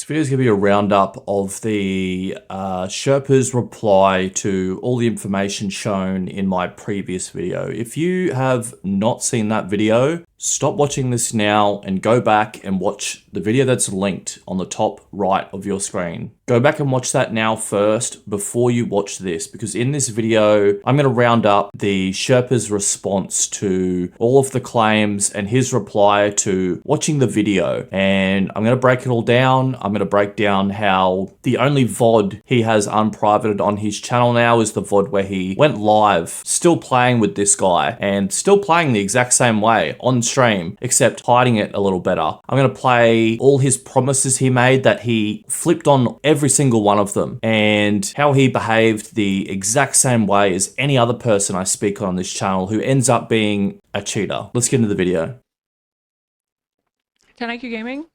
video is going to be a roundup of the Sherpa's reply to all the information shown in my previous video. If you have not seen that video, stop watching this now and go back and watch the video that's linked on the top right of your screen. Go back and watch that now first before you watch this, because in this video, I'm going to round up the Sherpa's response to all of the claims and his reply to watching the video. And I'm going to break it all down. I'm going to break down how the only VOD he has unprivated on his channel now is the VOD where he went live, still playing with this guy and still playing the exact same way on stream, except hiding it a little better. I'm going to play all his promises he made that he flipped on every single one of them, and how he behaved the exact same way as any other person I speak on this channel who ends up being a cheater. Let's get into the video. 10 IQ Gaming?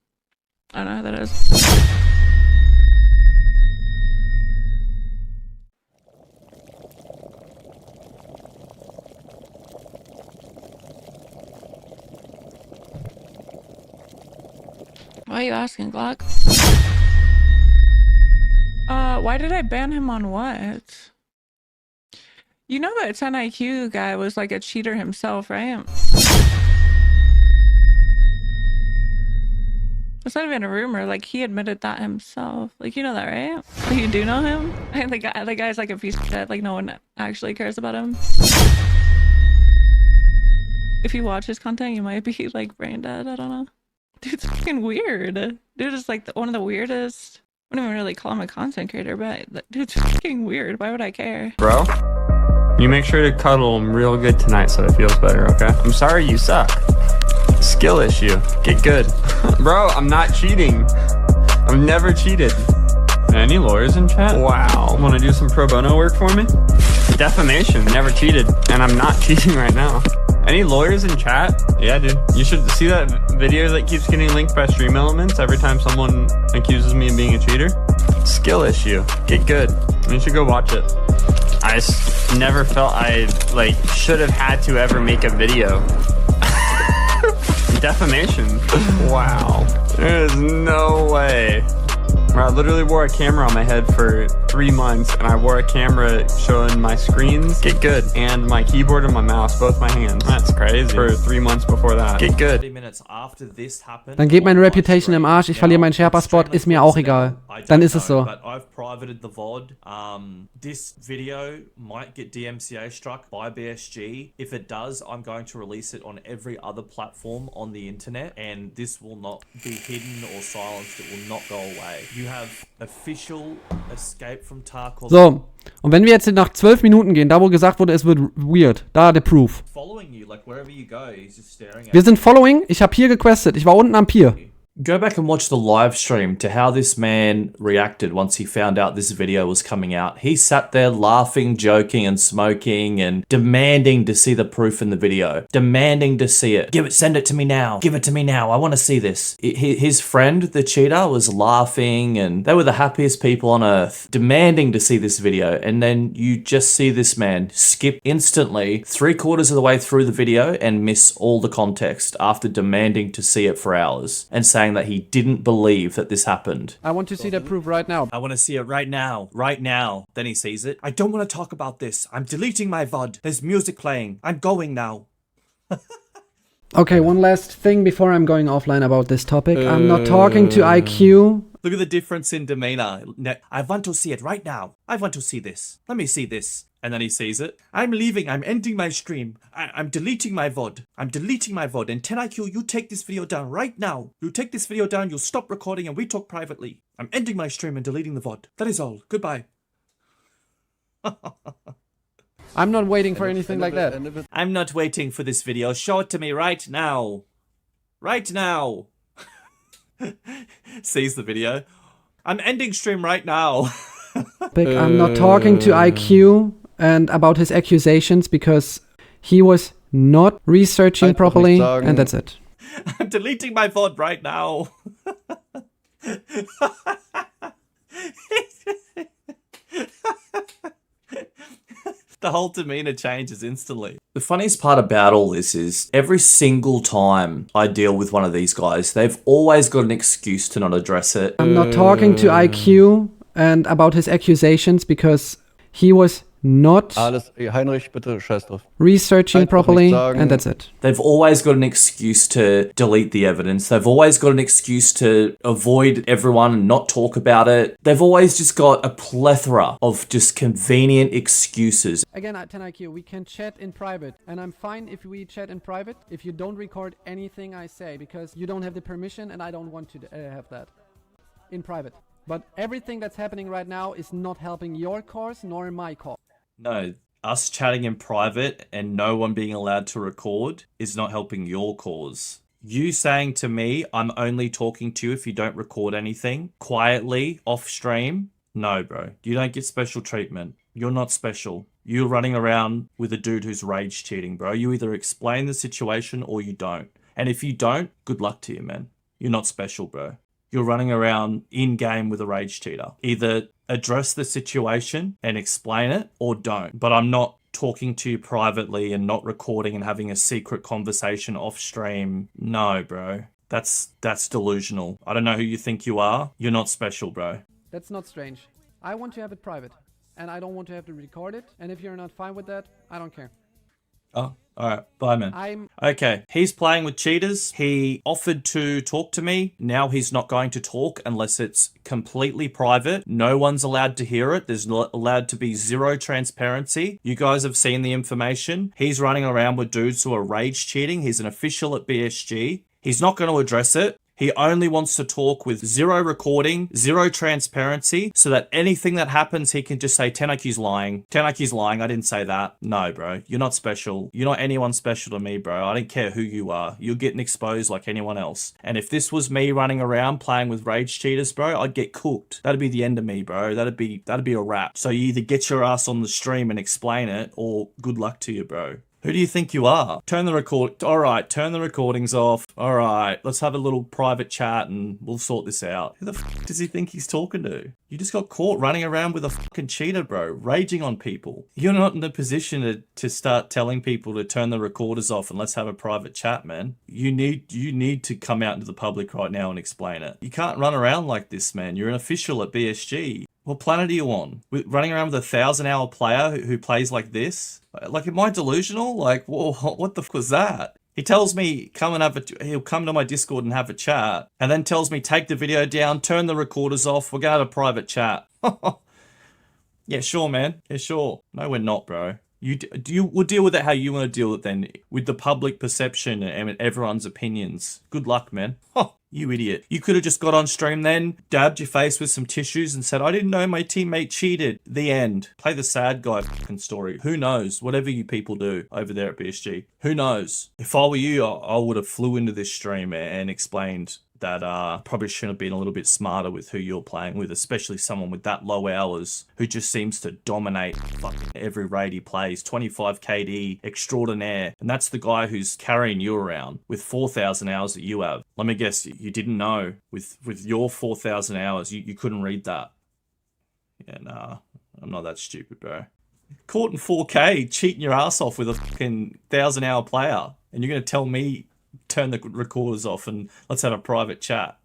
I don't know who that is. Why are you asking, Glock? Why did I ban him on what? You know that 10 IQ guy was like a cheater himself, right? It's not even a rumor, like he admitted that himself. Like, you know that, right? You do know him? And the guy's like a piece of shit, like no one actually cares about him. If you watch his content, you might be like brain dead, I don't know. Dude's fucking weird. Dude is like one of the weirdest. I wouldn't even really call him a content creator, but dude's fucking weird. Why would I care? Bro, you make sure to cuddle him real good tonight so it feels better, okay? I'm sorry you suck. Skill issue. Get good. Bro, I'm not cheating. I've never cheated. Any lawyers in chat? Wow. Want to do some pro bono work for me? Defamation. Never cheated. And I'm not cheating right now. Any lawyers in chat? Yeah, dude. You should see that video that keeps getting linked by Stream Elements every time someone accuses me of being a cheater? Skill issue. Get good. You should go watch it. I just never felt I should have had to ever make a video. Defamation. Wow. There's no way. I literally wore a camera on my head for 3 months, and I wore a camera showing my screens, get good, and my keyboard and my mouse, both my hands. That's crazy. For 3 months before that. Get good. Dann geht meine Reputation im Arsch, ich verliere meinen Sherpa-Spot, ist mir auch egal. Dann ist es so. But I've privated the VOD. This video might get DMCA struck by BSG. If it does, I'm going to release it on every other platform on the internet, and this will not be hidden or silenced. It will not go away. You have official escape from Tarkov. So, und wenn wir jetzt nach 12 Minuten gehen, da wo gesagt wurde, es wird weird, da der Proof. Following you, like wherever you go, he's just staring at Wir sind following, ich habe hier gequestet, ich war unten am Pier. Go back and watch the live stream to how this man reacted once he found out this video was coming out. He sat there laughing, joking, and smoking and demanding to see the proof in the video. Demanding to see it. Send it to me now. Give it to me now. I want to see this. His friend, the cheater, was laughing, and they were the happiest people on earth, demanding to see this video. And then you just see this man skip instantly 3/4 of the way through the video and miss all the context after demanding to see it for hours and saying that he didn't believe that this happened. I want to see the proof right now. I want to see it right now. Right now. Then he sees it. I don't want to talk about this. I'm deleting my VOD. There's music playing. I'm going now. Okay, one last thing before I'm going offline about this topic. I'm not talking to IQ. Look at the difference in demeanor. I want to see it right now. I want to see this. Let me see this. And then he sees it. I'm leaving. I'm ending my stream. I'm deleting my VOD. I'm deleting my VOD. And 10IQ, you take this video down right now. You take this video down, you'll stop recording, and we talk privately. I'm ending my stream and deleting the VOD. That is all. Goodbye. I'm not waiting for anything like that. I'm not waiting for this video. Show it to me right now. Right now. Sees the video. I'm ending stream right now. I'm not talking to IQ and about his accusations because he was not researching properly, and that's it. I'm deleting my VOD right now. The whole demeanor changes instantly. The funniest part about all this is every single time I deal with one of these guys, they've always got an excuse to not address it. I'm not talking to IQ and about his accusations because he was not Heinrich, bitte scheiß drauf. researching properly, and that's it. They've always got an excuse to delete the evidence. They've always got an excuse to avoid everyone and not talk about it. They've always just got a plethora of just convenient excuses. Again, at 10IQ, we can chat in private, and I'm fine if we chat in private if you don't record anything I say, because you don't have the permission and I don't want to have that in private. But everything that's happening right now is not helping your cause nor my cause. No, us chatting in private and no one being allowed to record is not helping your cause. You saying to me, I'm only talking to you if you don't record anything quietly off stream. No, bro, you don't get special treatment. You're not special. You're running around with a dude who's rage cheating, bro. You either explain the situation or you don't. And if you don't, good luck to you, man. You're not special, bro. You're running around in-game with a rage cheater. Either address the situation and explain it or don't. But I'm not talking to you privately and not recording and having a secret conversation off stream. No, bro. That's delusional. I don't know who you think you are. You're not special, bro. That's not strange. I want to have it private, and I don't want to have to record it. And if you're not fine with that, I don't care. Oh, alright. Bye, man. Okay, he's playing with cheaters. He offered to talk to me. Now he's not going to talk unless it's completely private. No one's allowed to hear it. There's not allowed to be zero transparency. You guys have seen the information. He's running around with dudes who are rage cheating. He's an official at BSG. He's not going to address it. He only wants to talk with zero recording, zero transparency, so that anything that happens, he can just say, 10IQ's lying. 10IQ's lying. I didn't say that. No, bro. You're not special. You're not anyone special to me, bro. I don't care who you are. You're getting exposed like anyone else. And if this was me running around playing with rage cheaters, bro, I'd get cooked. That'd be the end of me, bro. That'd be a wrap. So you either get your ass on the stream and explain it, or good luck to you, bro. Who do you think you are? Turn the recordings off. All right, let's have a little private chat and we'll sort this out. Who the f does he think he's talking to? You just got caught running around with a fucking cheater, bro, raging on people. You're not in the position to start telling people to turn the recorders off and let's have a private chat, man. You need to come out into the public right now and explain it. You can't run around like this, man. You're an official at BSG. What planet are you on? Running around with a 1,000-hour player who plays like this? Like, am I delusional? Like, whoa, what the f was that? He tells me he'll come to my Discord and have a chat, and then tells me take the video down, turn the recorders off, we're gonna have a private chat. Yeah, sure, man. Yeah, sure. No, we're not, bro. We'll deal with it how you want to deal with it then, with the public perception and everyone's opinions. Good luck, man. You idiot. You could have just got on stream then, dabbed your face with some tissues and said, I didn't know my teammate cheated. The end. Play the sad guy fucking story. Who knows? Whatever you people do over there at BSG. Who knows? If I were you, I would have flew into this stream and explained that probably should have been a little bit smarter with who you're playing with, especially someone with that low hours who just seems to dominate fucking every raid he plays. 25 KD extraordinaire. And that's the guy who's carrying you around with 4,000 hours that you have. Let me guess, you didn't know with your 4,000 hours, you couldn't read that. Yeah, nah, I'm not that stupid, bro. Caught in 4K, cheating your ass off with a fucking 1,000-hour player. And you're going to tell me turn the recorders off and let's have a private chat.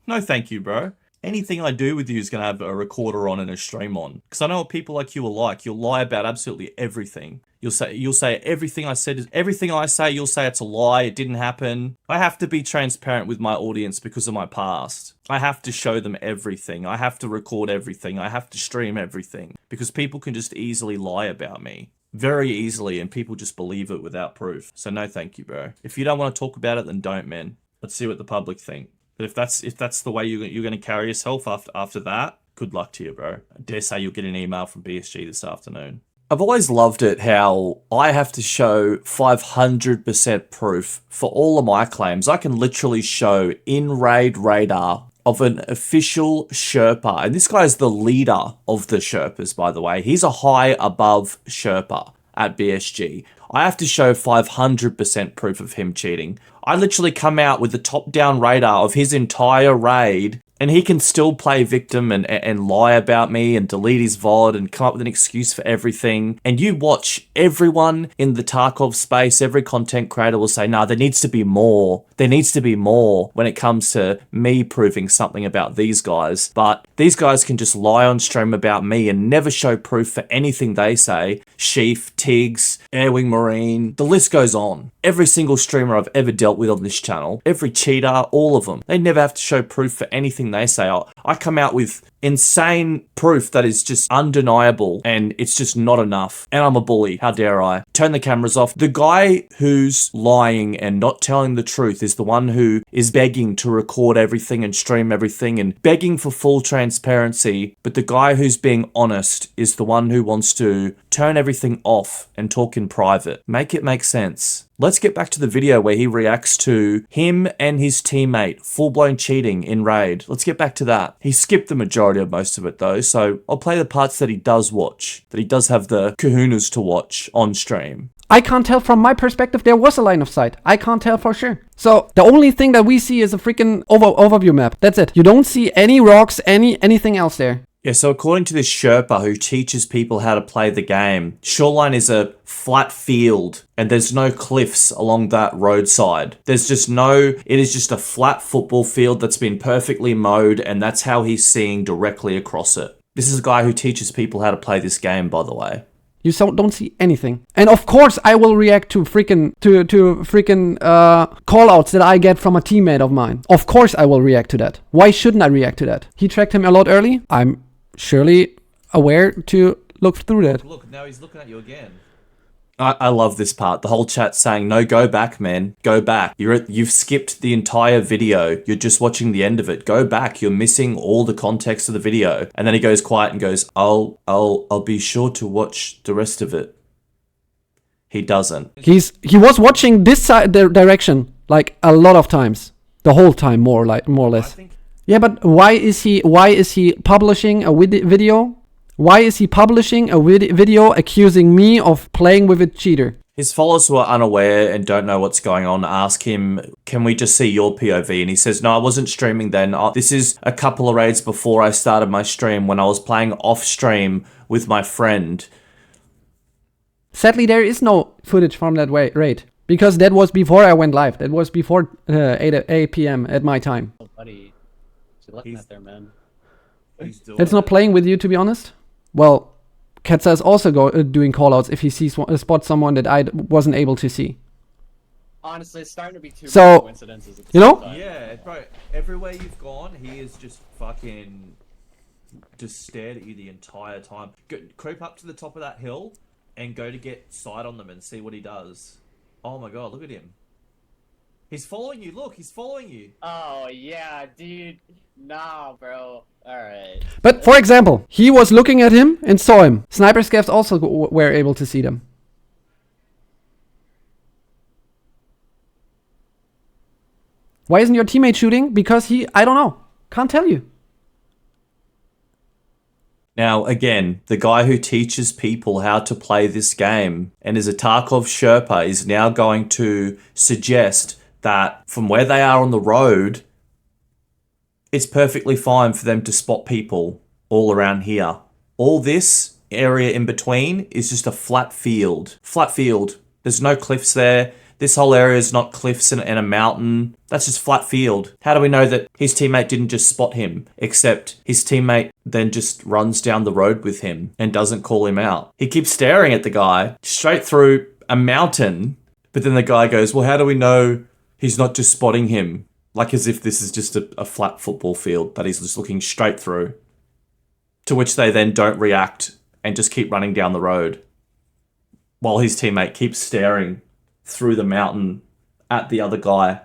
No thank you, bro. Anything I do with you is going to have a recorder on and a stream on. Because I know what people like you are like. You'll lie about absolutely everything. You'll say everything I said is everything I say, you'll say it's a lie, it didn't happen. I have to be transparent with my audience because of my past. I have to show them everything. I have to record everything. I have to stream everything. Because people can just easily lie about me. Very easily, and people just believe it without proof. So no thank you, bro. If you don't want to talk about it, then don't, man. Let's see what the public think. But if that's the way you're going to carry yourself after that, good luck to you, bro. I dare say you'll get an email from BSG this afternoon. I've always loved it how I have to show 500% proof for all of my claims. I can literally show in-raid radar of an official Sherpa. And this guy is the leader of the Sherpas, by the way. He's a high above Sherpa at BSG. I have to show 500% proof of him cheating. I literally come out with the top-down radar of his entire raid And he can still play victim and lie about me and delete his VOD and come up with an excuse for everything. And you watch everyone in the Tarkov space, every content creator will say, nah, there needs to be more. There needs to be more when it comes to me proving something about these guys. But these guys can just lie on stream about me and never show proof for anything they say. Sheaf, Tiggs, Airwing Marine, the list goes on. Every single streamer I've ever dealt with on this channel, every cheater, all of them, they never have to show proof for anything they say. I come out with insane proof that is just undeniable, and it's just not enough. And I'm a bully. How dare I? Turn the cameras off. The guy who's lying and not telling the truth is the one who is begging to record everything and stream everything and begging for full transparency. But the guy who's being honest is the one who wants to turn everything off and talk in private. Make it make sense. Let's get back to the video where he reacts to him and his teammate full-blown cheating in Raid. Let's get back to that. He skipped the majority of most of it though, so I'll play the parts that he does watch, that he does have the kahunas to watch on stream. I can't tell from my perspective there was a line of sight. I can't tell for sure. So the only thing that we see is a freaking overview map. That's it. You don't see any rocks, anything else there. Yeah, so according to this Sherpa who teaches people how to play the game, Shoreline is a flat field and there's no cliffs along that roadside. It is just a flat football field that's been perfectly mowed, and that's how he's seeing directly across it. This is a guy who teaches people how to play this game, by the way. You don't see anything. And of course I will react to freaking call outs that I get from a teammate of mine. Of course I will react to that. Why shouldn't I react to that? He tracked him a lot early. I'm surely aware to look through that. Look, now he's looking at you again. I love this part. The whole chat's saying, no, go back, man. Go back. You've skipped the entire video. You're just watching the end of it. Go back. You're missing all the context of the video. And then he goes quiet and goes, I'll be sure to watch the rest of it. He doesn't. He was watching this side direction like a lot of times. The whole time, more or less. Yeah, but why is he publishing a video? Why is he publishing a video accusing me of playing with a cheater? His followers who are unaware and don't know what's going on ask him, can we just see your POV? And he says, no, I wasn't streaming then. This is a couple of raids before I started my stream when I was playing off stream with my friend. Sadly, there is no footage from that raid. Because that was before I went live. That was before 8 p.m. at my time. Oh, buddy. What's he looking at there, man? That's not playing with you, to be honest. Well, Ketsa is also doing callouts if he spots someone that I wasn't able to see. Honestly, it's starting to be too many So, coincidences. you know? Yeah, bro. Everywhere you've gone, he is just fucking just stared at you the entire time. Creep up to the top of that hill and go to get sight on them and see what he does. Oh my god, look at him. He's following you. Look, he's following you. Oh, yeah, dude. Nah, bro. Alright. But, for example, he was looking at him and saw him. Sniper scavs also were able to see them. Why isn't your teammate shooting? Because I don't know. Can't tell you. Now, again, the guy who teaches people how to play this game and is a Tarkov Sherpa is now going to suggest that from where they are on the road, it's perfectly fine for them to spot people all around here. All this area in between is just a flat field. Flat field. There's no cliffs there. This whole area is not cliffs and a mountain. That's just flat field. How do we know that his teammate didn't just spot him, except his teammate then just runs down the road with him and doesn't call him out? He keeps staring at the guy straight through a mountain, but then the guy goes, well, how do we know he's not just spotting him? Like as if this is just a flat football field that he's just looking straight through. To which they then don't react and just keep running down the road while his teammate keeps staring through the mountain at the other guy.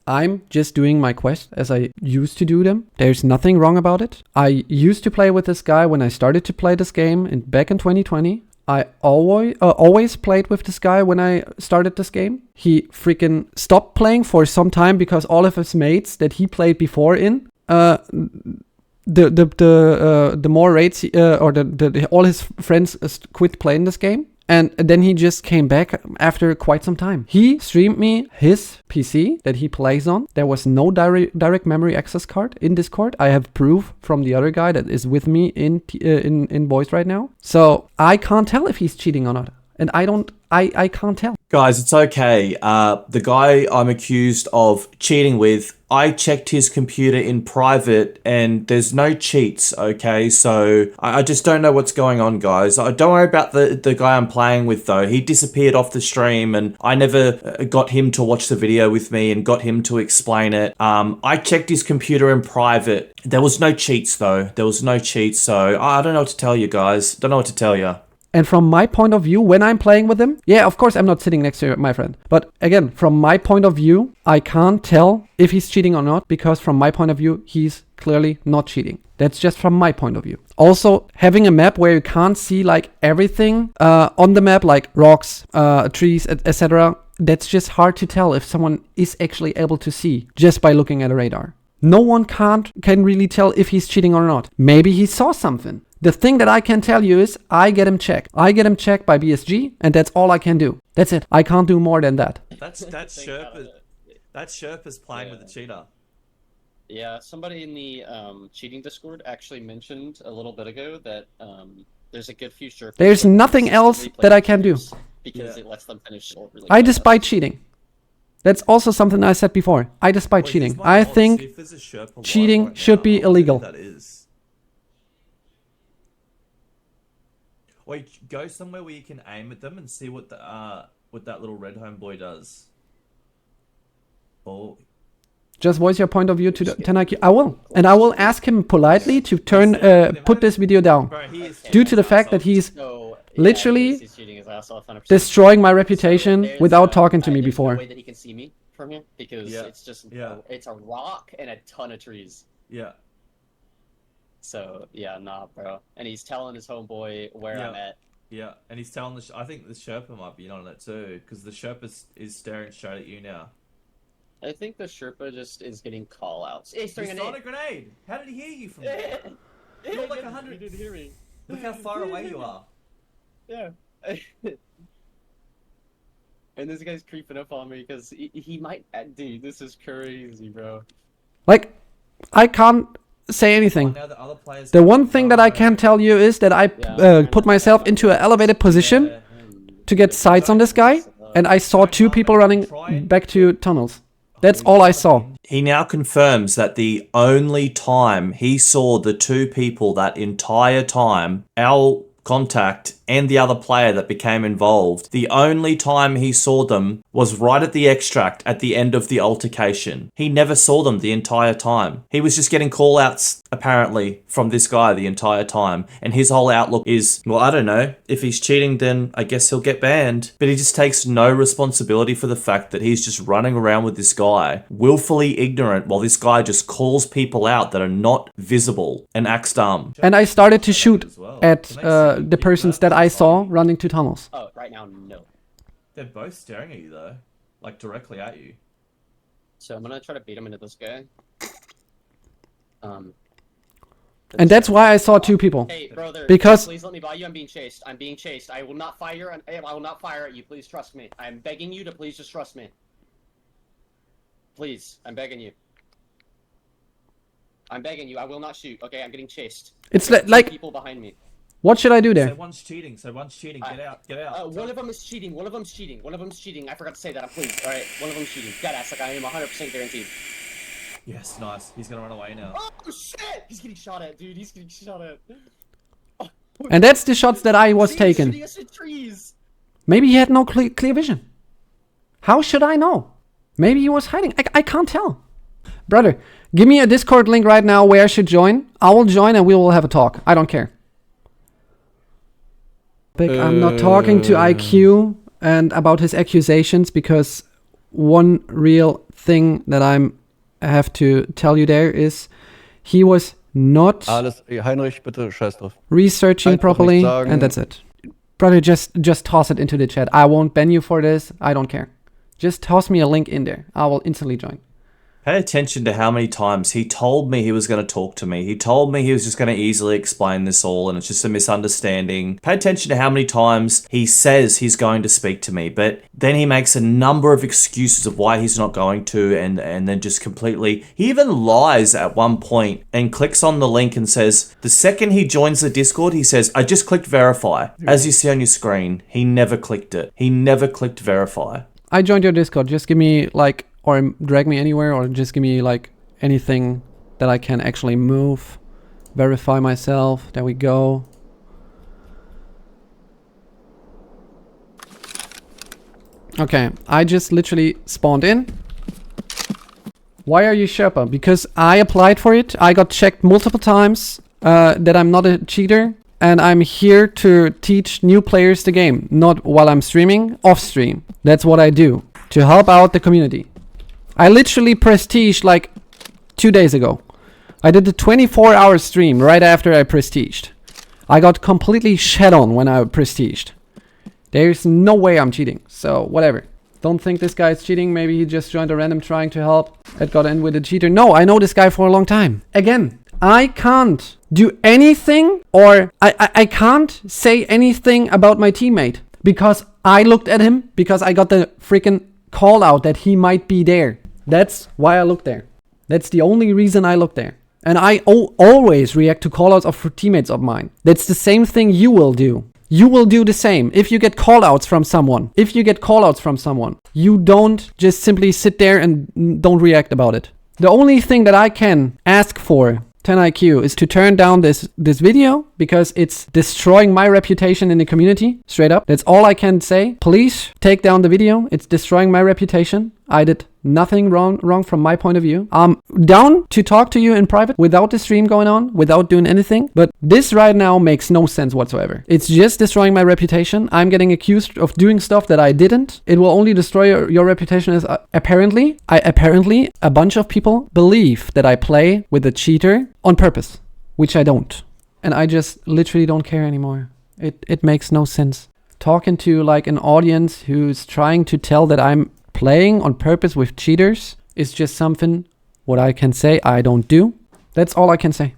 I'm just doing my quest as I used to do them. There's nothing wrong about it. I used to play with this guy when I started to play this game back in 2020. I always played with this guy when I started this game. He freaking stopped playing for some time because all of his mates that he played before in, the more raids all his friends quit playing this game. And then he just came back after quite some time. He streamed me his PC that he plays on. There was no direct memory access card in Discord. I have proof from the other guy that is with me in voice right now. So I can't tell if he's cheating or not. And I can't tell. Guys, it's okay. The guy I'm accused of cheating with, I checked his computer in private and there's no cheats, okay? So I just don't know what's going on, guys. Don't worry about the guy I'm playing with, though. He disappeared off the stream and I never got him to watch the video with me and got him to explain it. I checked his computer in private. There was no cheats, though. There was no cheats, so I don't know what to tell you, guys. Don't know what to tell you. And from my point of view, when I'm playing with him, yeah, of course, I'm not sitting next to my friend. But again, from my point of view, I can't tell if he's cheating or not, because from my point of view, he's clearly not cheating. That's just from my point of view. Also, having a map where you can't see like everything on the map, like rocks, trees, etc., that's just hard to tell if someone is actually able to see just by looking at a radar. No one can really tell if he's cheating or not. Maybe he saw something. The thing that I can tell you is I get him checked. I get him checked by BSG, and that's all I can do. That's it. I can't do more than that. That's Sherpa. That Sherpa's playing with the cheater. Yeah, somebody in the cheating Discord actually mentioned a little bit ago that there's a good few Sherpas. There's nothing else that I can do. Because it lets them finish really I despise cheating. That's also something I said before. I despise cheating. I think cheating should be illegal. That is. Wait, go somewhere where you can aim at them and see what that little red homeboy does. Oh. Just voice your point of view to Tanaki. I will. And I will ask him politely to put this video down. Due to the fact that he's literally destroying my reputation without talking to me before. There's no way that he can see me from here because it's just it's a rock and a ton of trees. Yeah. So yeah, nah, bro. And he's telling his homeboy where I'm at. Yeah, and he's telling I think the Sherpa might be in on it too, because the Sherpa is staring straight at you now. I think the Sherpa just is getting call outs. He's throwing a grenade. How did he hear you from there? You're like 100. He didn't hear me. Look how far away you are. Yeah. And this guy's creeping up on me because he might. Dude, this is crazy, bro. Like, I can't say anything. The one thing that I can tell you is that I put myself into an elevated position to get sights on this guy, and I saw two people running back to tunnels. That's all I saw. He now confirms that the only time he saw the two people that entire time, our contact and the other player that became involved, the only time he saw them was right at the extract at the end of the altercation. He never saw them the entire time. He was just getting call-outs, apparently, from this guy the entire time. And his whole outlook is, well, I don't know. If he's cheating, then I guess he'll get banned. But he just takes no responsibility for the fact that he's just running around with this guy, willfully ignorant, while this guy just calls people out that are not visible and acts dumb. And I started to shoot at the persons that I saw running to tunnels. Oh, right now, no. They're both staring at you, though. Like, directly at you. So I'm gonna try to beat him into this guy. And that's why I saw two people. Hey, brother, because please let me buy you. I'm being chased. I'm being chased. I will not fire. I will not fire at you. Please trust me. I'm begging you to please just trust me. Please, I'm begging you. I'm begging you. I will not shoot. Okay, I'm getting chased. It's like people behind me. What should I do there? So one's cheating. Get out. One of them is cheating. One of them's cheating. I forgot to say that. Please. All right. One of them's cheating. Deadass. Like I am 100% guaranteed. Yes, nice. He's gonna run away now. Oh shit! He's getting shot at, dude. He's getting shot at. Oh. And that's the shots that I was taking. Maybe he had no clear vision. How should I know? Maybe he was hiding. I can't tell. Brother, give me a Discord link right now where I should join. I will join and we will have a talk. I don't care. I'm not talking to IQ and about his accusations, because one real thing that I have to tell you there is he was not Heinrich, bitte scheiß drauf. researching properly, and that's it. Brother, just toss it into the chat. I won't ban you for this. I don't care. Just toss me a link in there. I will instantly join. Pay attention to how many times he told me he was going to talk to me. He told me he was just going to easily explain this all and it's just a misunderstanding. Pay attention to how many times he says he's going to speak to me, but then he makes a number of excuses of why he's not going to and then just completely... He even lies at one point and clicks on the link and says, the second he joins the Discord, he says, I just clicked verify. As you see on your screen, he never clicked it. He never clicked verify. I joined your Discord. Just give me like, or drag me anywhere, or just give me like anything that I can actually move. Verify myself. There we go. Okay, I just literally spawned in. Why are you Sherpa? Because I applied for it. I got checked multiple times that I'm not a cheater. And I'm here to teach new players the game. Not while I'm streaming, off stream. That's what I do. To help out the community. I literally prestiged like 2 days ago. I did a 24-hour stream right after I prestiged. I got completely shed on when I prestiged. There's no way I'm cheating. So, whatever. Don't think this guy's cheating. Maybe he just joined a random trying to help. It got in with a cheater. No, I know this guy for a long time. Again, I can't do anything or I can't say anything about my teammate. Because I looked at him. Because I got the freaking call out that he might be there. That's why I looked there. That's the only reason I looked there. And I always react to callouts of teammates of mine. That's the same thing you will do. You will do the same. If you get callouts from someone, you don't just simply sit there and don't react about it. The only thing that I can ask for 10 IQ is to turn down this video because it's destroying my reputation in the community. Straight up. That's all I can say. Please take down the video. It's destroying my reputation. I did nothing wrong from my point of view. I'm down to talk to you in private without the stream going on, without doing anything. But this right now makes no sense whatsoever. It's just destroying my reputation. I'm getting accused of doing stuff that I didn't. It will only destroy your reputation as apparently a bunch of people believe that I play with a cheater on purpose, which I don't. And I just literally don't care anymore. It makes no sense. Talking to like an audience who's trying to tell that I'm playing on purpose with cheaters is just something what I can say I don't do. That's all I can say.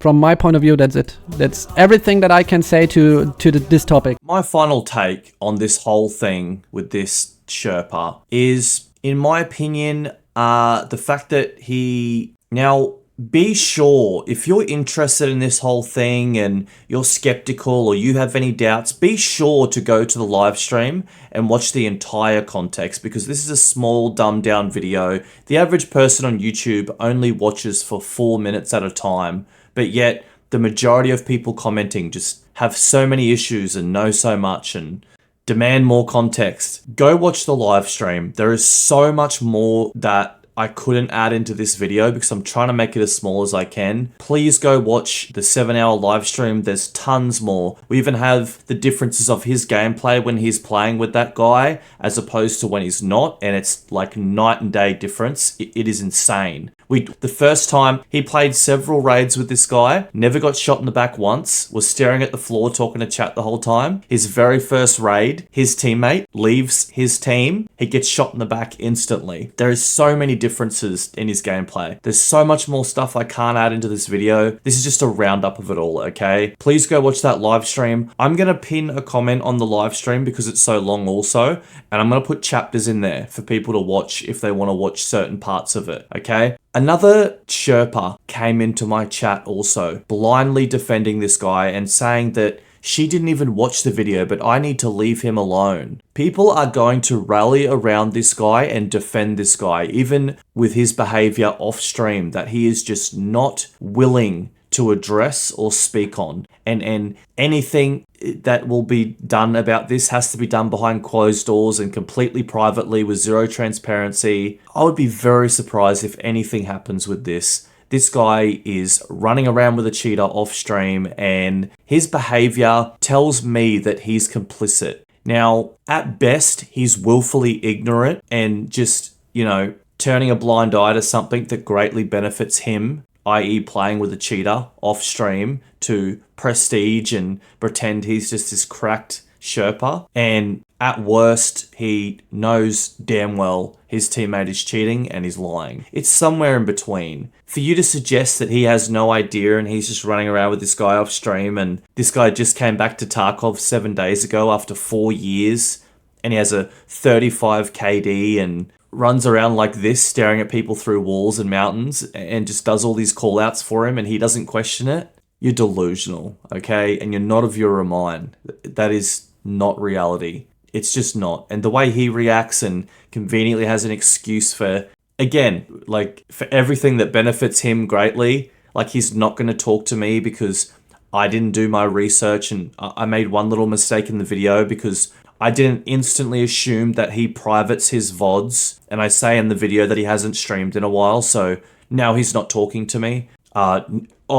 From my point of view, that's it. That's everything that I can say to this topic. My final take on this whole thing with this Sherpa is, in my opinion, the fact that he... Now, be sure, if you're interested in this whole thing and you're skeptical or you have any doubts, be sure to go to the live stream and watch the entire context, because this is a small, dumbed down video. The average person on YouTube only watches for 4 minutes at a time, but yet the majority of people commenting just have so many issues and know so much and demand more context. Go watch the live stream. There is so much more that I couldn't add into this video because I'm trying to make it as small as I can. Please go watch the 7-hour live stream. There's tons more. We even have the differences of his gameplay when he's playing with that guy as opposed to when he's not, and it's like night and day difference. It is insane. The first time he played several raids with this guy, never got shot in the back once, was staring at the floor talking to chat the whole time. His very first raid, his teammate leaves his team, he gets shot in the back instantly. There is so many differences in his gameplay. There's so much more stuff I can't add into this video. This is just a roundup of it all, okay? Please go watch that live stream. I'm gonna pin a comment on the live stream because it's so long also, and I'm gonna put chapters in there for people to watch if they want to watch certain parts of it, okay? Another Sherpa came into my chat also, blindly defending this guy and saying that she didn't even watch the video, but I need to leave him alone. People are going to rally around this guy and defend this guy, even with his behavior off stream, that he is just not willing to address or speak on. And anything that will be done about this has to be done behind closed doors and completely privately with zero transparency. I would be very surprised if anything happens with this. This guy is running around with a cheater off stream and his behavior tells me that he's complicit. Now, at best, he's willfully ignorant and just, you know, turning a blind eye to something that greatly benefits him, i.e. playing with a cheater off stream to prestige and pretend he's just this cracked Sherpa. And At worst, he knows damn well his teammate is cheating and he's lying. It's somewhere in between. For you to suggest that he has no idea and he's just running around with this guy off stream, and this guy just came back to Tarkov 7 days ago after 4 years, and he has a 35 KD and runs around like this staring at people through walls and mountains and just does all these call outs for him and he doesn't question it, you're delusional, okay? And you're not of your mind. That is not reality. It's just not. And the way he reacts and conveniently has an excuse for, again, like for everything that benefits him greatly, like he's not going to talk to me because I didn't do my research and I made one little mistake in the video because I didn't instantly assume that he privates his VODs, and I say in the video that he hasn't streamed in a while, so now he's not talking to me.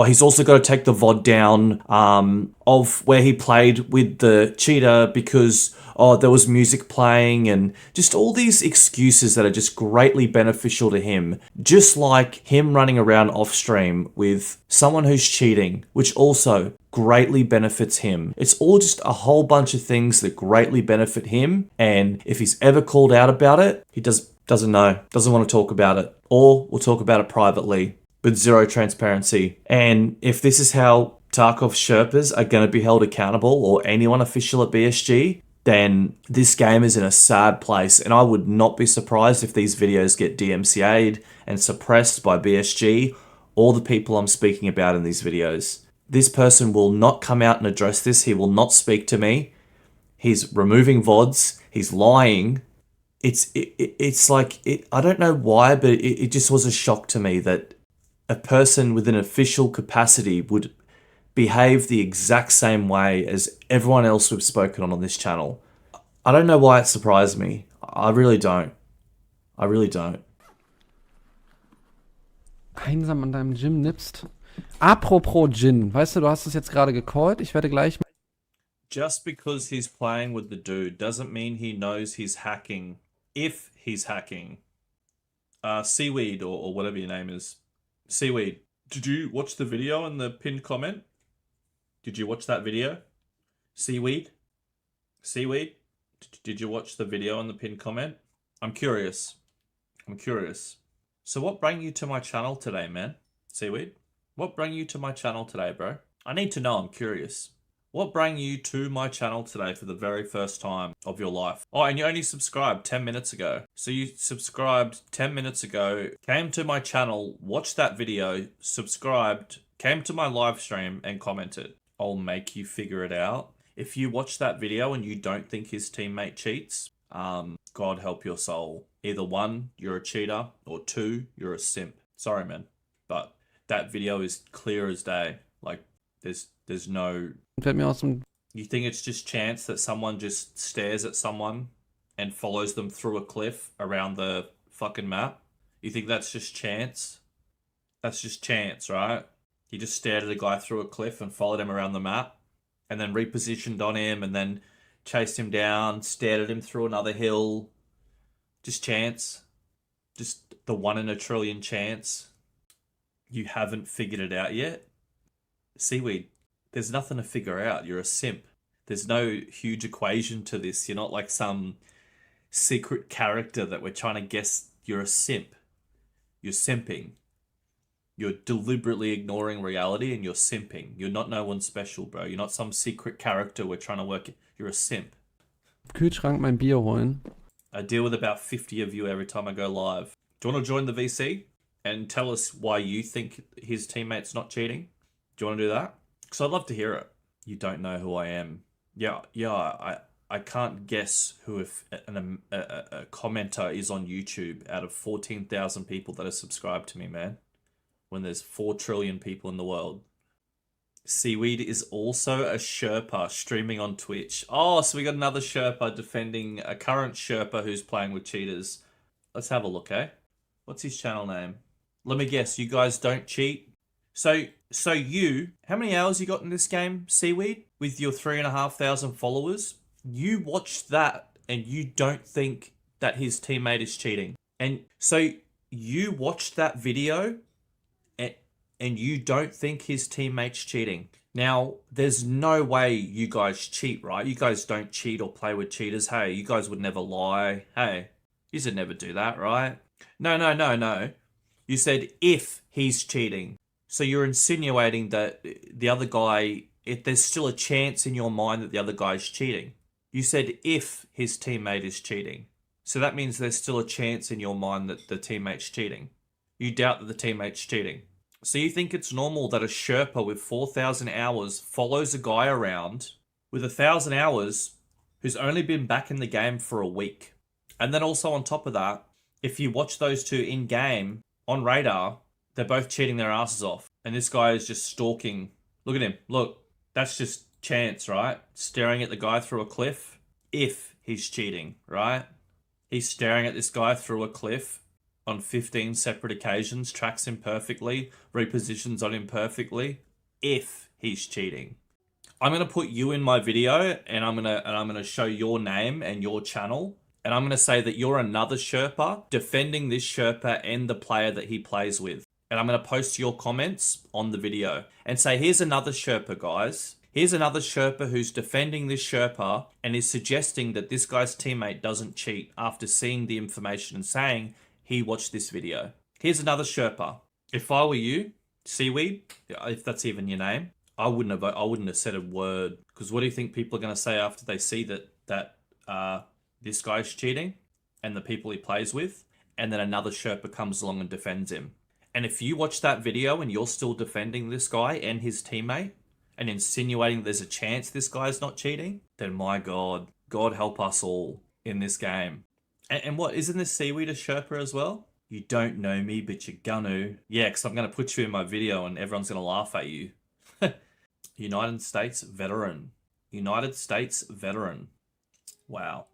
He's also got to take the VOD down of where he played with the cheater because, there was music playing, and just all these excuses that are just greatly beneficial to him. Just like him running around off stream with someone who's cheating, which also greatly benefits him. It's all just a whole bunch of things that greatly benefit him, and if he's ever called out about it, he doesn't know, doesn't want to talk about it, or will talk about it privately with zero transparency. And if this is how Tarkov Sherpas are going to be held accountable, or anyone official at BSG, then this game is in a sad place, and I would not be surprised if these videos get DMCA'd and suppressed by BSG or the people I'm speaking about in these videos. This person will not come out and address this. He will not speak to me. He's removing VODs. He's lying. It's like, I don't know why, but it just was a shock to me that a person with an official capacity would behave the exact same way as everyone else we've spoken on this channel. I don't know why it surprised me. I really don't. I really don't. Einsam an deinem Gym nippst. Apropos Jin, weißt du hast es jetzt gerade gecallt. Ich werde gleich... Just because he's playing with the dude doesn't mean he knows he's hacking. If he's hacking. Seaweed, or whatever your name is. Seaweed, did you watch the video in the pinned comment? Did you watch that video? Seaweed? Seaweed? Did you watch the video in the pinned comment? I'm curious. I'm curious. So what brought you to my channel today, man? Seaweed? What brought you to my channel today, bro? I need to know, I'm curious. What brought you to my channel today for the very first time of your life? Oh, and you only subscribed 10 minutes ago. So you subscribed 10 minutes ago, came to my channel, watched that video, subscribed, came to my live stream and commented. I'll make you figure it out. If you watch that video and you don't think his teammate cheats, God help your soul. Either 1, you're a cheater, or 2, you're a simp. Sorry, man. But that video is clear as day. Like, there's no... You think it's just chance that someone just stares at someone and follows them through a cliff around the fucking map? You think that's just chance? That's just chance, right? He just stared at a guy through a cliff and followed him around the map, and then repositioned on him, and then chased him down, stared at him through another hill. Just chance. Just the 1 in a trillion chance. You haven't figured it out yet? Seaweed, there's nothing to figure out. You're a simp. There's no huge equation to this. You're not like some secret character that we're trying to guess. You're a simp. You're simping. You're deliberately ignoring reality and you're simping. You're not no one special, bro. You're not some secret character we're trying to work it. You're a simp. Kühlschrank mein Bier holen. I deal with about 50 of you every time I go live. Do you want to join the VC and tell us why you think his teammate's not cheating? Do you want to do that? Because I'd love to hear it. You don't know who I am. Yeah, I can't guess who if a commenter is on YouTube out of 14,000 people that are subscribed to me, man. When there's 4 trillion people in the world. Seaweed is also a Sherpa streaming on Twitch. Oh, so we got another Sherpa defending a current Sherpa who's playing with cheaters. Let's have a look, eh? What's his channel name? Let me guess, you guys don't cheat? So you, how many hours you got in this game, Seaweed? With your 3,500 followers? You watched that and you don't think that his teammate is cheating. And so you watched that video and you don't think his teammate's cheating. Now, there's no way you guys cheat, right? You guys don't cheat or play with cheaters. Hey, you guys would never lie. Hey, you should never do that, right? No, no, no, no. You said if he's cheating. So you're insinuating that the other guy, if there's still a chance in your mind that the other guy's cheating. You said if his teammate is cheating. So that means there's still a chance in your mind that the teammate's cheating. You doubt that the teammate's cheating. So you think it's normal that a Sherpa with 4,000 hours follows a guy around with 1,000 hours who's only been back in the game for a week. And then also on top of that, if you watch those two in game on radar, they're both cheating their asses off. And this guy is just stalking. Look at him. Look, that's just chance, right? Staring at the guy through a cliff. If he's cheating, right? He's staring at this guy through a cliff on 15 separate occasions, tracks him perfectly, repositions on him perfectly. If he's cheating. I'm gonna put you in my video and I'm gonna show your name and your channel. And I'm gonna say that you're another Sherpa defending this Sherpa and the player that he plays with. And I'm going to post your comments on the video and say, here's another Sherpa, guys. Here's another Sherpa who's defending this Sherpa and is suggesting that this guy's teammate doesn't cheat after seeing the information and saying he watched this video. Here's another Sherpa. If I were you, Seaweed, if that's even your name, I wouldn't have said a word. Because what do you think people are going to say after they see that this guy's cheating and the people he plays with, and then another Sherpa comes along and defends him? And if you watch that video and you're still defending this guy and his teammate and insinuating there's a chance this guy's not cheating, then my God, God help us all in this game. And what, isn't this Seaweed a Sherpa as well? You don't know me, but you're gonna. Yeah, because I'm going to put you in my video and everyone's going to laugh at you. United States veteran. United States veteran. Wow.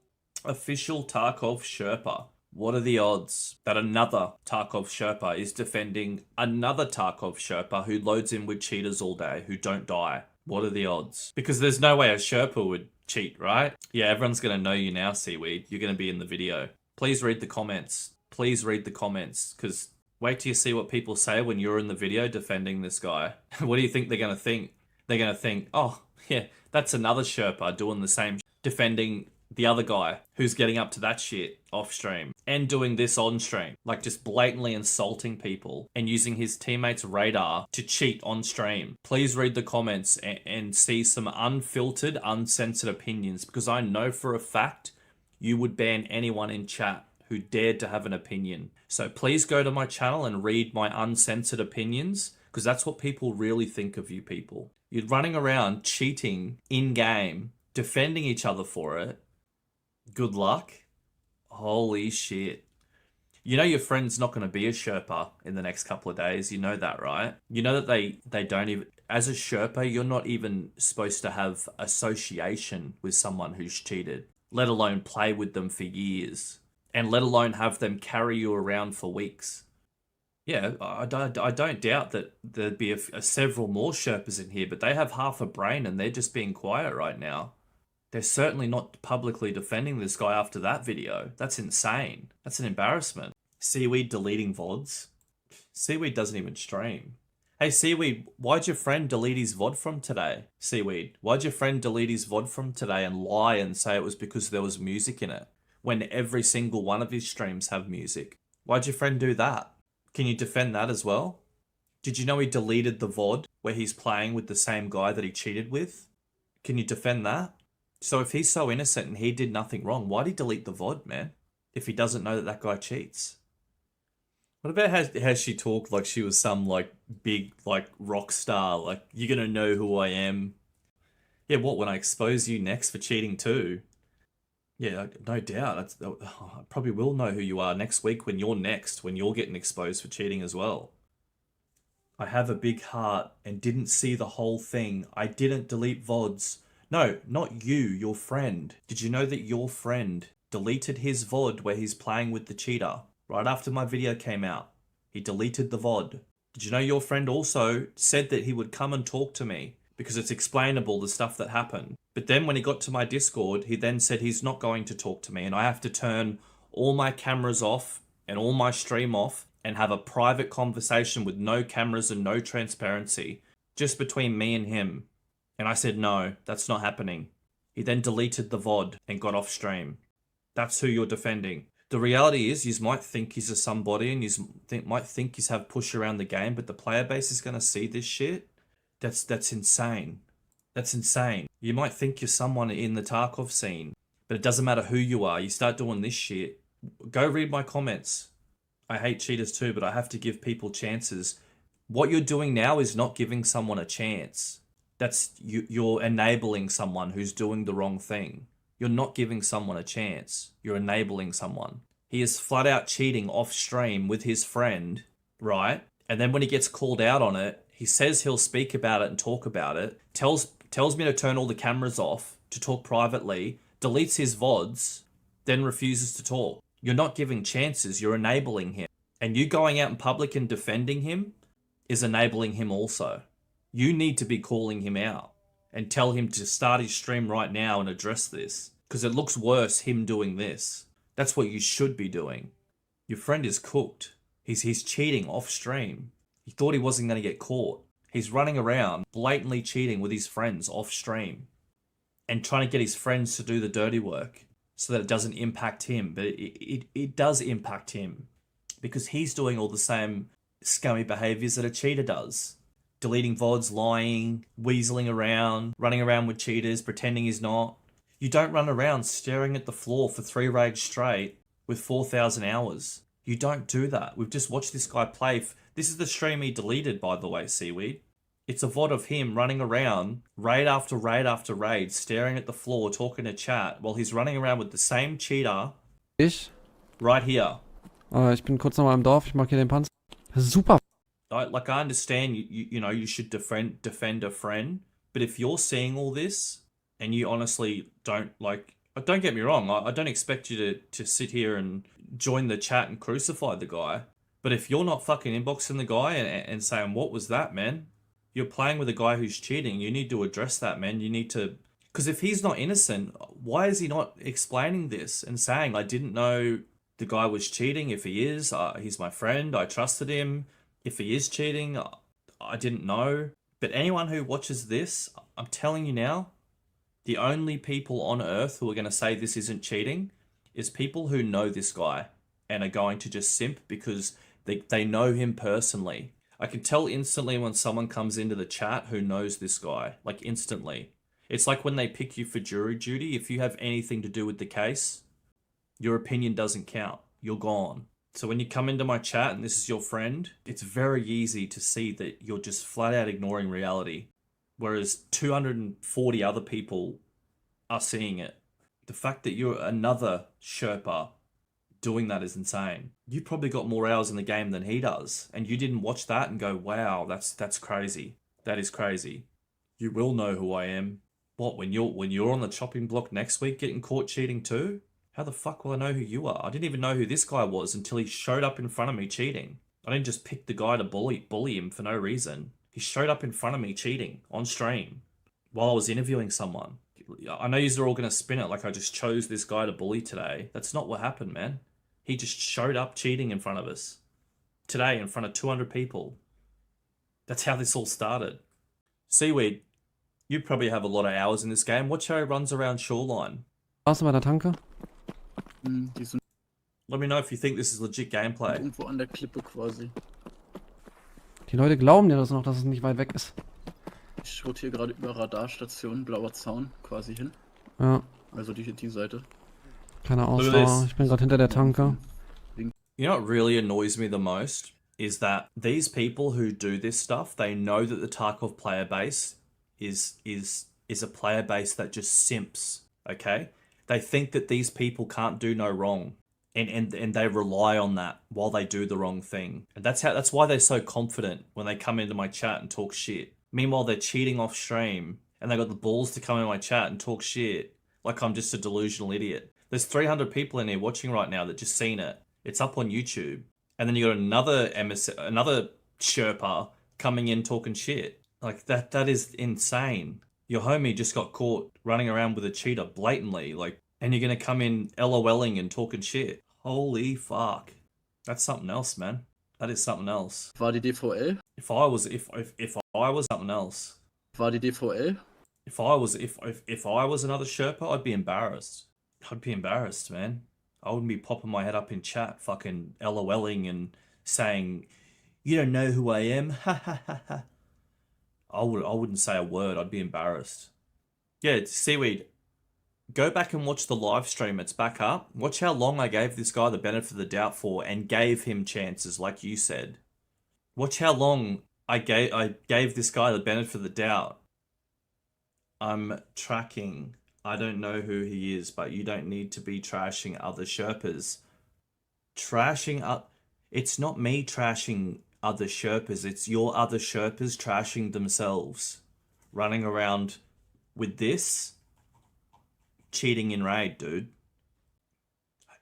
Official Tarkov Sherpa. What are the odds that another Tarkov Sherpa is defending another Tarkov Sherpa who loads in with cheaters all day, who don't die? What are the odds? Because there's no way a Sherpa would cheat, right? Yeah, everyone's going to know you now, Seaweed. You're going to be in the video. Please read the comments. Please read the comments, because wait till you see what people say when you're in the video defending this guy. What do you think they're going to think? They're going to think, oh, yeah, that's another Sherpa doing the same, defending the other guy who's getting up to that shit off stream and doing this on stream, like just blatantly insulting people and using his teammates' radar to cheat on stream. Please read the comments and see some unfiltered, uncensored opinions, because I know for a fact you would ban anyone in chat who dared to have an opinion. So please go to my channel and read my uncensored opinions, because that's what people really think of you people. You're running around cheating in game, defending each other for it. Good luck. Holy shit. You know your friend's not going to be a Sherpa in the next couple of days. You know that, right? You know that they don't even... As a Sherpa, you're not even supposed to have association with someone who's cheated, let alone play with them for years, and let alone have them carry you around for weeks. Yeah, I don't doubt that there'd be several more Sherpas in here, but they have half a brain and they're just being quiet right now. They're certainly not publicly defending this guy after that video. That's insane. That's an embarrassment. Seaweed deleting VODs. Seaweed doesn't even stream. Hey, Seaweed, why'd your friend delete his VOD from today? Seaweed, why'd your friend delete his VOD from today and lie and say it was because there was music in it, when every single one of his streams have music? Why'd your friend do that? Can you defend that as well? Did you know he deleted the VOD where he's playing with the same guy that he cheated with? Can you defend that? So if he's so innocent and he did nothing wrong, why'd he delete the VOD, man? If he doesn't know that that guy cheats. What about how she talked like she was some like big like rock star, like you're gonna know who I am. Yeah, what, when I expose you next for cheating too? Yeah, no doubt. I probably will know who you are next week when you're getting exposed for cheating as well. I have a big heart and didn't see the whole thing. I didn't delete VODs. No, not you, your friend. Did you know that your friend deleted his VOD where he's playing with the cheater? Right after my video came out, he deleted the VOD. Did you know your friend also said that he would come and talk to me because it's explainable, the stuff that happened? But then when he got to my Discord, he then said he's not going to talk to me and I have to turn all my cameras off and all my stream off and have a private conversation with no cameras and no transparency, just between me and him. And I said, no, that's not happening. He then deleted the VOD and got off stream. That's who you're defending. The reality is, you might think he's a somebody and you might think he's have push around the game, but the player base is going to see this shit. That's insane. That's insane. You might think you're someone in the Tarkov scene, but it doesn't matter who you are. You start doing this shit. Go read my comments. I hate cheaters too, but I have to give people chances. What you're doing now is not giving someone a chance. That's you're enabling someone who's doing the wrong thing. You're not giving someone a chance. You're enabling someone. He is flat out cheating off stream with his friend, right? And then when he gets called out on it, he says he'll speak about it and talk about it, tells me to turn all the cameras off, to talk privately, deletes his VODs, then refuses to talk. You're not giving chances, you're enabling him. And you going out in public and defending him is enabling him also. You need to be calling him out and tell him to start his stream right now and address this, because it looks worse him doing this. That's what you should be doing. Your friend is cooked. He's cheating off stream. He thought he wasn't going to get caught. He's running around blatantly cheating with his friends off stream and trying to get his friends to do the dirty work so that it doesn't impact him. But it does impact him because he's doing all the same scummy behaviors that a cheater does. Deleting VODs, lying, weaseling around, running around with cheaters, pretending he's not. You don't run around staring at the floor for 3 raids straight with 4,000 hours. You don't do that. We've just watched this guy play. This is the stream he deleted, by the way, Seaweed. It's a VOD of him running around, raid after raid after raid, staring at the floor, talking to chat, while he's running around with the same cheater right here. Ich bin kurz nochmal im Dorf, ich markiere den Panzer. Super. I understand you know you should defend a friend, but if you're seeing all this and you honestly don't don't get me wrong, I don't expect you to sit here and join the chat and crucify the guy. But if you're not fucking inboxing the guy and saying, what was that, man? You're playing with a guy who's cheating. You need to address that, man. You need to... Because if he's not innocent, why is he not explaining this and saying, I didn't know the guy was cheating? If he is, he's my friend. I trusted him. If he is cheating, I didn't know. But anyone who watches this, I'm telling you now, the only people on earth who are going to say this isn't cheating is people who know this guy and are going to just simp because they know him personally. I can tell instantly when someone comes into the chat who knows this guy, like instantly. It's like when they pick you for jury duty. If you have anything to do with the case, your opinion doesn't count. You're gone. So when you come into my chat and this is your friend, it's very easy to see that you're just flat out ignoring reality. Whereas 240 other people are seeing it. The fact that you're another Sherpa doing that is insane. You probably got more hours in the game than he does, and you didn't watch that and go, wow, that's crazy. That is crazy. You will know who I am. What, when you're on the chopping block next week getting caught cheating too? How the fuck will I know who you are? I didn't even know who this guy was until he showed up in front of me cheating. I didn't just pick the guy to bully him for no reason. He showed up in front of me cheating on stream while I was interviewing someone. I know you're all going to spin it like I just chose this guy to bully today. That's not what happened, man. He just showed up cheating in front of us. Today, in front of 200 people. That's how this all started. Seaweed, you probably have a lot of hours in this game. Watch how he runs around Shoreline. Warst du bei der Tanke? Die sind Let me know if you think this is legit gameplay. irgendwo an der Klippe quasi. Die Leute glauben ja das noch, dass es nicht weit weg ist. Ich rotiere gerade über Radarstation, blauer Zaun quasi hin. Ja, Also die Seite. keine Look at Ausdauer. this. Ich bin gerade hinter der Tanke. You know what really annoys me the most is that these people who do this stuff, they know that the Tarkov player base is a player base that just simps, okay? They think that these people can't do no wrong. And they rely on that while they do the wrong thing. And that's why they're so confident when they come into my chat and talk shit. Meanwhile, they're cheating off stream and they got the balls to come in my chat and talk shit like I'm just a delusional idiot. There's 300 people in here watching right now that just seen it. It's up on YouTube. And then you got another Sherpa coming in talking shit. Like that is insane. Your homie just got caught running around with a cheater blatantly, like, and you're gonna come in LOLing and talking shit. Holy fuck. That's something else, man. That is something else. War die DVL? If I was something else. War die DVL? If I was another Sherpa, I'd be embarrassed. I'd be embarrassed, man. I wouldn't be popping my head up in chat, fucking LOLing and saying, "You don't know who I am." Ha ha ha ha. I wouldn't say a word. I'd be embarrassed. Yeah, it's Seaweed. Go back and watch the live stream. It's back up. Watch how long I gave this guy the benefit of the doubt for and gave him chances, like you said. Watch how long I gave this guy the benefit of the doubt. I'm tracking. I don't know who he is, but you don't need to be trashing other Sherpas. Trashing up. It's not me trashing other Sherpas. It's your other Sherpas trashing themselves. Running around with this. Cheating in raid, dude.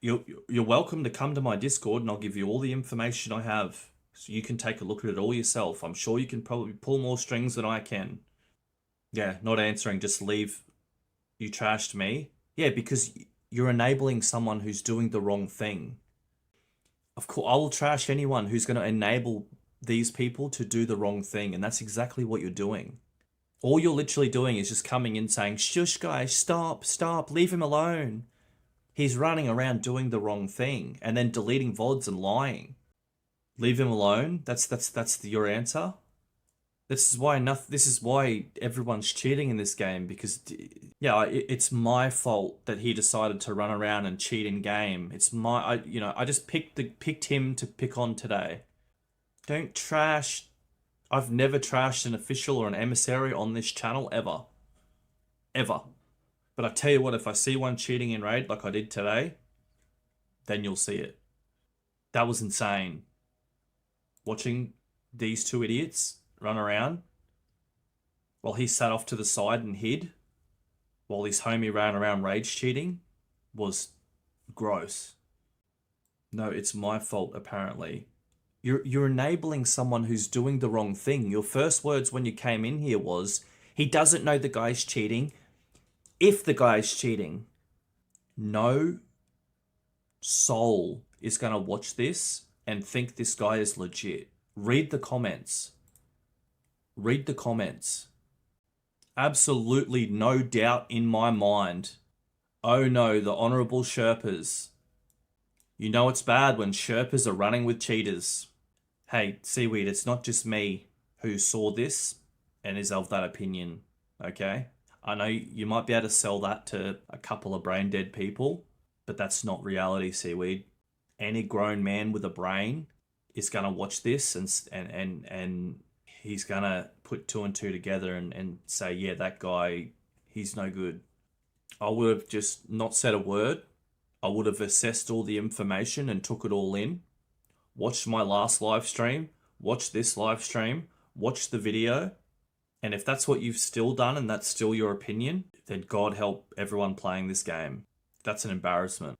You're welcome to come to my Discord and I'll give you all the information I have. So you can take a look at it all yourself. I'm sure you can probably pull more strings than I can. Yeah, not answering, just leave. You trashed me. Yeah, because you're enabling someone who's doing the wrong thing. Of course, I will trash anyone who's going to enable these people to do the wrong thing, and that's exactly what you're doing. All you're literally doing is just coming in saying, "Shush, guys, stop, leave him alone. He's running around doing the wrong thing," and then deleting VODs and lying. Leave him alone? That's your answer? This is why everyone's cheating in this game, because yeah, it's my fault that he decided to run around and cheat in game. It's I just picked him to pick on today. Don't trash. I've never trashed an official or an emissary on this channel ever. Ever. But I tell you what, if I see one cheating in raid like I did today, then you'll see it. That was insane. Watching these two idiots run around while he sat off to the side and hid while his homie ran around rage cheating was gross. No, it's my fault apparently. You're enabling someone who's doing the wrong thing. Your first words when you came in here was, he doesn't know the guy's cheating. If the guy's cheating, no soul is going to watch this and think this guy is legit. Read the comments. Read the comments. Absolutely no doubt in my mind. Oh no, the honourable Sherpas. You know it's bad when Sherpas are running with cheaters. Hey, Seaweed, it's not just me who saw this and is of that opinion, okay? I know you might be able to sell that to a couple of brain dead people, but that's not reality, Seaweed. Any grown man with a brain is gonna watch this and he's gonna put two and two together and say, yeah, that guy, he's no good. I would have just not said a word. I would have assessed all the information and took it all in. Watched my last live stream, watch this live stream, watch the video. And if that's what you've still done and that's still your opinion, then God help everyone playing this game. That's an embarrassment.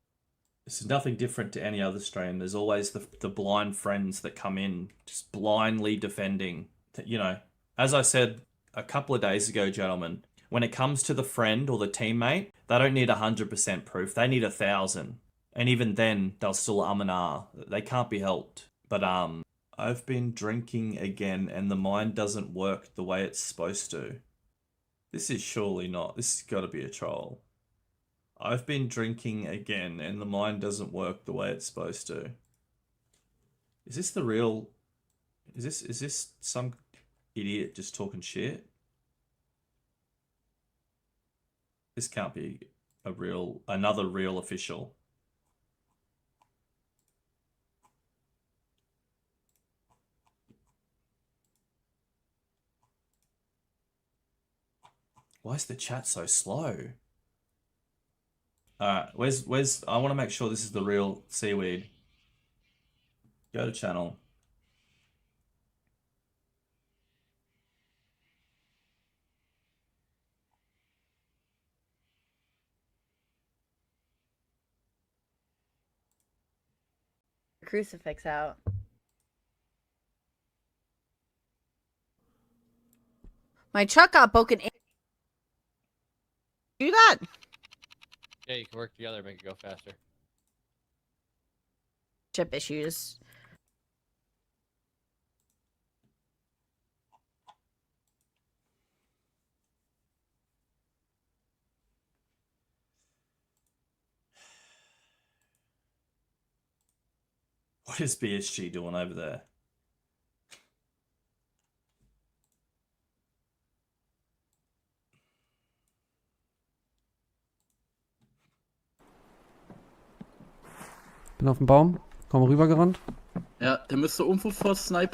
This is nothing different to any other stream. There's always the blind friends that come in, just blindly defending. You know, as I said a couple of days ago, gentlemen, when it comes to the friend or the teammate, they don't need 100% proof. They need 1,000. And even then, they'll still and ah. They can't be helped. But I've been drinking again and the mind doesn't work the way it's supposed to. This is surely not. This has got to be a troll. I've been drinking again and the mind doesn't work the way it's supposed to. Is this the real... Is this some idiot just talking shit? This can't be another real official. Why is the chat so slow? Alright, where's I want to make sure this is the real Seaweed. Go to channel. Crucifix out. My truck got broken in. Do that. Yeah, you can work together, make it go faster. Chip issues. What is BSG doing over there? Bin auf dem Baum, komm rübergerannt. Ja, der müsste irgendwo vor Sniper